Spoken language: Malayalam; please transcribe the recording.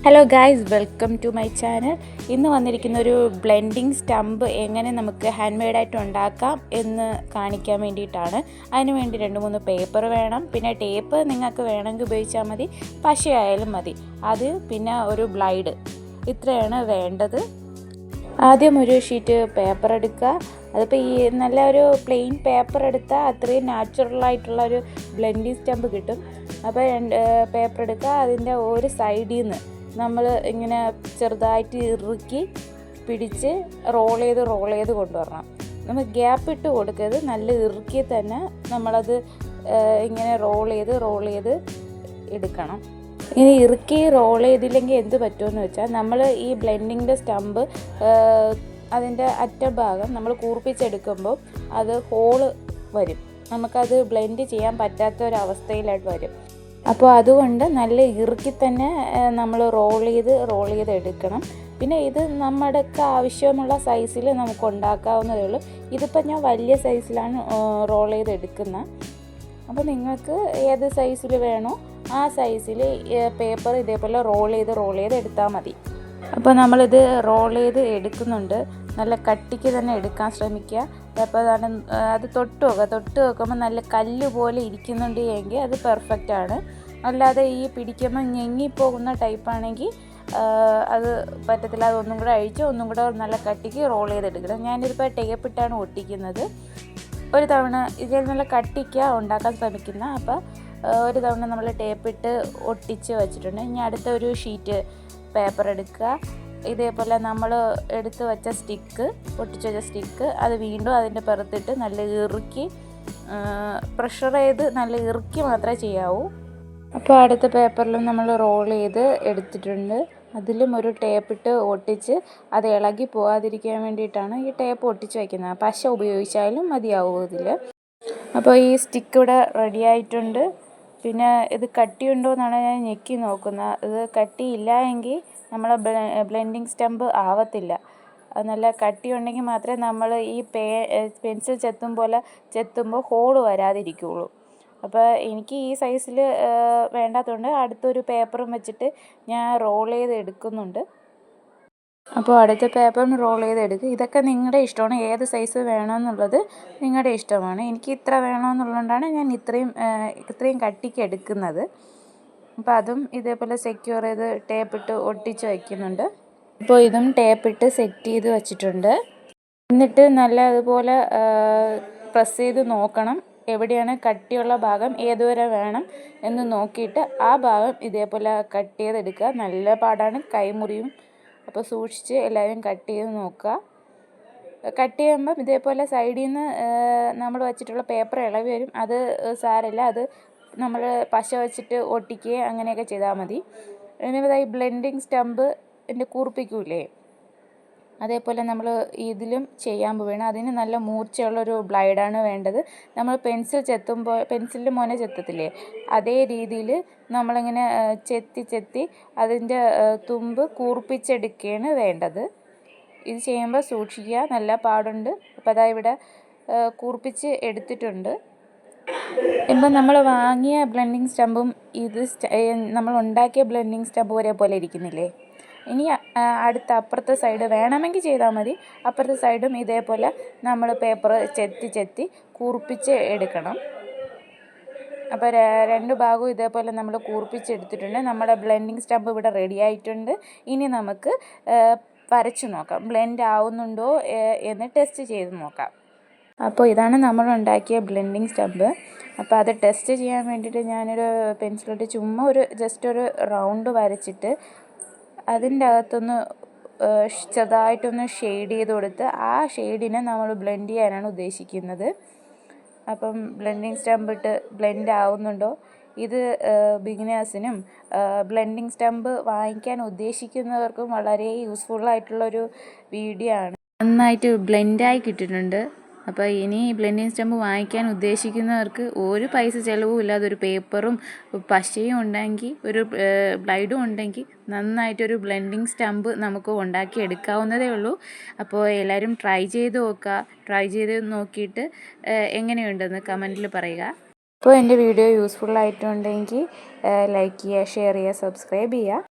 Hello guys, welcome to my channel. ഇന്ന് വന്നിരിക്കുന്ന ഒരു ബ്ലെൻഡിങ് സ്റ്റമ്പ് എങ്ങനെ നമുക്ക് ഹാൻഡ് മെയ്ഡായിട്ട് ഉണ്ടാക്കാം എന്ന് കാണിക്കാൻ വേണ്ടിയിട്ടാണ്. അതിന് വേണ്ടി 2-3 പേപ്പർ വേണം, പിന്നെ ടേപ്പ് നിങ്ങൾക്ക് വേണമെങ്കിൽ ഉപയോഗിച്ചാൽ മതി, പശയായാലും മതി. അത് പിന്നെ ഒരു ബ്ലൈഡ്, ഇത്രയാണ് വേണ്ടത്. ആദ്യം ഒരു ഷീറ്റ് പേപ്പർ എടുക്കുക. അതിപ്പോൾ ഈ നല്ല ഒരു പ്ലെയിൻ പേപ്പർ എടുത്താൽ അത്രയും നാച്ചുറലായിട്ടുള്ള ഒരു ബ്ലെൻഡിങ് സ്റ്റമ്പ് കിട്ടും. അപ്പോൾ പേപ്പർ എടുക്കുക. അതിൻ്റെ ഒരു സൈഡിൽ നിന്ന് നമ്മൾ ഇങ്ങനെ ചെറുതായിട്ട് ഇറുക്കി പിടിച്ച് റോൾ ചെയ്ത് കൊണ്ടുവരണം. നമ്മൾ ഗ്യാപ്പ് ഇട്ട് കൊടുക്കരുത്, നല്ല ഇറുക്കി തന്നെ നമ്മളത് ഇങ്ങനെ റോൾ ചെയ്ത് എടുക്കണം. ഇനി ഇറുക്കി റോൾ ചെയ്തില്ലെങ്കിൽ എന്ത് പറ്റുമെന്ന് വെച്ചാൽ, നമ്മൾ ഈ ബ്ലെൻഡിങ്ങിൻ്റെ സ്റ്റമ്പ് അതിൻ്റെ അറ്റഭാഗം നമ്മൾ കൂർപ്പിച്ചെടുക്കുമ്പോൾ അത് ഹോള് വരും, നമുക്കത് ബ്ലെൻഡ് ചെയ്യാൻ പറ്റാത്തൊരവസ്ഥയിലായിട്ട് വരും. അപ്പോൾ അതുകൊണ്ട് നല്ല ഇറുക്കി തന്നെ നമ്മൾ റോൾ ചെയ്ത് എടുക്കണം. പിന്നെ ഇത് നമ്മുടെയൊക്കെ ആവശ്യമുള്ള സൈസിൽ നമുക്ക് ഉണ്ടാക്കാവുന്നതേ ഉള്ളൂ. ഇതിപ്പോൾ ഞാൻ വലിയ സൈസിലാണ് റോൾ ചെയ്ത് എടുക്കുന്നത്. അപ്പോൾ നിങ്ങൾക്ക് ഏത് സൈസിൽ വേണോ ആ സൈസിൽ പേപ്പർ ഇതേപോലെ റോൾ ചെയ്ത് എടുത്താൽ മതി. അപ്പോൾ നമ്മളിത് റോൾ ചെയ്ത് എടുക്കുന്നുണ്ട്. നല്ല കട്ടിക്ക് തന്നെ എടുക്കാൻ ശ്രമിക്കുക. അപ്പോൾ അത് തൊട്ട് വെക്കുമ്പോൾ നല്ല കല്ല് പോലെ ഇരിക്കുന്നുണ്ട് എങ്കിൽ അത് പെർഫെക്റ്റ് ആണ്. അല്ലാതെ ഈ പിടിക്കുമ്പോൾ ഞെങ്ങിപ്പോകുന്ന ടൈപ്പാണെങ്കിൽ അത് പറ്റത്തില്ല. അതൊന്നും കൂടെ ഒന്നും കൂടെ നല്ല കട്ടിക്ക് റോൾ ചെയ്തെടുക്കണം. ഞാനിതിപ്പോൾ ടേപ്പിട്ടാണ് ഒട്ടിക്കുന്നത്. ഒരു തവണ ഇതിൽ നല്ല കട്ടിക്ക് ഉണ്ടാക്കാൻ ശ്രമിക്കുന്ന. അപ്പോൾ ഒരു തവണ നമ്മൾ ടേപ്പിട്ട് ഒട്ടിച്ച് വെച്ചിട്ടുണ്ട്. ഇനി അടുത്ത ഒരു ഷീറ്റ് പേപ്പർ എടുക്കുക. ഇതേപോലെ നമ്മൾ എടുത്ത് വെച്ച ഒട്ടിച്ച് വെച്ച സ്റ്റിക്ക് അത് വീണ്ടും അതിൻ്റെ പുറത്തിട്ട് നല്ല ഇറുക്കി പ്രഷർ ചെയ്ത് നല്ല ഇറുക്കി മാത്രമേ ചെയ്യാവൂ. അപ്പോൾ അടുത്ത പേപ്പറിലും നമ്മൾ റോൾ ചെയ്ത് എടുത്തിട്ടുണ്ട്. അതിലും ഒരു ടേപ്പിട്ട് ഒട്ടിച്ച് അത് ഇളകി പോകാതിരിക്കാൻ വേണ്ടിയിട്ടാണ് ഈ ടേപ്പ് ഒട്ടിച്ച് വയ്ക്കുന്നത്. പശ ഉപയോഗിച്ചാലും മതിയാവും ഇതിൽ. അപ്പോൾ ഈ സ്റ്റിക്ക് ഇവിടെ റെഡി ആയിട്ടുണ്ട്. പിന്നെ ഇത് കട്ടിയുണ്ടോ എന്നാണ് ഞാൻ ഞെക്കി നോക്കുന്നത്. ഇത് കട്ടിയില്ല എങ്കിൽ നമ്മളെ ബ്ലെൻഡിങ് സ്റ്റമ്പ് ആവത്തില്ല. അത് നല്ല കട്ടിയുണ്ടെങ്കിൽ മാത്രമേ നമ്മൾ ഈ പെൻസിൽ ചെത്തുമ്പോൾ ഹോള് വരാതിരിക്കുകയുള്ളൂ. അപ്പോൾ എനിക്ക് ഈ സൈസിൽ വേണ്ടാത്തതുകൊണ്ട് അടുത്തൊരു പേപ്പറും വെച്ചിട്ട് ഞാൻ റോൾ ചെയ്ത് എടുക്കുന്നുണ്ട്. അപ്പോൾ അടുത്ത പേപ്പറും റോൾ ചെയ്തെടുക്കുക. ഇതൊക്കെ നിങ്ങളുടെ ഇഷ്ടമാണ്, ഏത് സൈസ് വേണമെന്നുള്ളത് നിങ്ങളുടെ ഇഷ്ടമാണ്. എനിക്ക് ഇത്ര വേണമെന്നുള്ളതുകൊണ്ടാണ് ഞാൻ ഇത്രയും കട്ടിക്ക് എടുക്കുന്നത്. അപ്പോൾ അതും ഇതേപോലെ സെക്യൂർ ചെയ്ത് ടേപ്പിട്ട് ഒട്ടിച്ച് വയ്ക്കുന്നുണ്ട്. അപ്പോൾ ഇതും ടേപ്പിട്ട് സെറ്റ് ചെയ്ത് വച്ചിട്ടുണ്ട്. എന്നിട്ട് നല്ല അതുപോലെ പ്രസ് ചെയ്ത് നോക്കണം എവിടെയാണ് കട്ടിയുള്ള ഭാഗം, ഏതുവരെ വേണം എന്ന് നോക്കിയിട്ട് ആ ഭാഗം ഇതേപോലെ കട്ട് ചെയ്തെടുക്കുക. നല്ല പാടാണ്, കൈമുറിയും. അപ്പോൾ സൂക്ഷിച്ച് എല്ലാവരും കട്ട് ചെയ്ത് നോക്കുക. കട്ട് ചെയ്യുമ്പം ഇതേപോലെ സൈഡിൽ നിന്ന് നമ്മൾ വെച്ചിട്ടുള്ള പേപ്പർ ഇളകി വരും. അത് സാരമില്ല, അത് നമ്മൾ പശ വെച്ചിട്ട് ഒട്ടിക്കുകയോ അങ്ങനെയൊക്കെ ചെയ്താൽ മതി. ഇനി ഈ ബ്ലെൻഡിങ് സ്റ്റമ്പ് കൂർപ്പിക്കൂലേ, അതേപോലെ നമ്മൾ ഇതിലും ചെയ്യാൻ പോവുകയാണ്. അതിന് നല്ല മൂർച്ചയുള്ളൊരു ബ്ലൈഡാണ് വേണ്ടത്. നമ്മൾ പെൻസിലിൻ്റെ മുന ചെത്തത്തില്ലേ, അതേ രീതിയിൽ നമ്മളിങ്ങനെ ചെത്തി അതിൻ്റെ തുമ്പ് കൂർപ്പിച്ചെടുക്കുകയാണ് വേണ്ടത്. ഇത് ചെയ്യുമ്പോൾ സൂക്ഷിക്കുക, നല്ല പാടുണ്ട്. അപ്പോൾ അതാ ഇവിടെ കൂർപ്പിച്ച് എടുത്തിട്ടുണ്ട്. ഇപ്പം നമ്മൾ വാങ്ങിയ ബ്ലെൻഡിങ് സ്റ്റമ്പും നമ്മൾ ഉണ്ടാക്കിയ ബ്ലെൻഡിങ് സ്റ്റമ്പ് ഒരേപോലെ ഇരിക്കുന്നില്ലേ. ഇനി അപ്പുറത്തെ സൈഡ് വേണമെങ്കിൽ ചെയ്താൽ മതി. അപ്പുറത്തെ സൈഡും ഇതേപോലെ നമ്മൾ പേപ്പർ ചെത്തി കൂർപ്പിച്ച് എടുക്കണം. അപ്പോൾ രണ്ട് ഭാഗവും ഇതേപോലെ നമ്മൾ കൂർപ്പിച്ചെടുത്തിട്ടുണ്ട്. നമ്മുടെ ബ്ലെൻഡിങ് സ്റ്റമ്പ് ഇവിടെ റെഡി ആയിട്ടുണ്ട്. ഇനി നമുക്ക് വരച്ച് നോക്കാം, ബ്ലെൻഡ് ആവുന്നുണ്ടോ എന്ന് ടെസ്റ്റ് ചെയ്ത് നോക്കാം. അപ്പോൾ ഇതാണ് നമ്മൾ ഉണ്ടാക്കിയ ബ്ലെൻഡിങ് സ്റ്റമ്പ്. അപ്പോൾ അത് ടെസ്റ്റ് ചെയ്യാൻ വേണ്ടിയിട്ട് ഞാനൊരു പെൻസിലിട്ട് ചുമ്മാ ജസ്റ്റ് ഒരു റൗണ്ട് വരച്ചിട്ട് അതിൻ്റെ അകത്തൊന്ന് ചെറുതായിട്ടൊന്ന് ഷെയ്ഡ് ചെയ്ത് കൊടുത്ത് ആ ഷെയ്ഡിനെ നമ്മൾ ബ്ലെൻഡ് ചെയ്യാനാണ് ഉദ്ദേശിക്കുന്നത്. അപ്പം ബ്ലെൻഡിങ് സ്റ്റമ്പ് ഇട്ട് ബ്ലെൻഡ് ആവുന്നുണ്ടോ, ഇത് ബിഗിനേഴ്സിനും ബ്ലെൻഡിങ് സ്റ്റമ്പ് വാങ്ങിക്കാൻ ഉദ്ദേശിക്കുന്നവർക്കും വളരെ യൂസ്ഫുള്ളായിട്ടുള്ളൊരു വീഡിയോ ആണ്. നന്നായിട്ട് ബ്ലെൻഡായി കിട്ടിയിട്ടുണ്ട്. അപ്പോൾ ഇനി ബ്ലെൻഡിങ് സ്റ്റമ്പ് വാങ്ങിക്കാൻ ഉദ്ദേശിക്കുന്നവർക്ക് ഒരു പൈസ ചിലവും ഇല്ലാതെ ഒരു പേപ്പറും പശയും ഉണ്ടെങ്കിൽ ഒരു ബ്ലൈഡും ഉണ്ടെങ്കിൽ നന്നായിട്ടൊരു ബ്ലെൻഡിങ് സ്റ്റമ്പ് നമുക്ക് ഉണ്ടാക്കി എടുക്കാവുന്നതേ ഉള്ളൂ. അപ്പോൾ എല്ലാവരും ട്രൈ ചെയ്ത് നോക്കിയിട്ട് എങ്ങനെയുണ്ടെന്ന് കമൻറ്റിൽ പറയുക. അപ്പോൾ എൻ്റെ വീഡിയോ യൂസ്ഫുള്ളായിട്ടുണ്ടെങ്കിൽ ലൈക്ക് ചെയ്യുക, ഷെയർ ചെയ്യുക, സബ്സ്ക്രൈബ് ചെയ്യുക.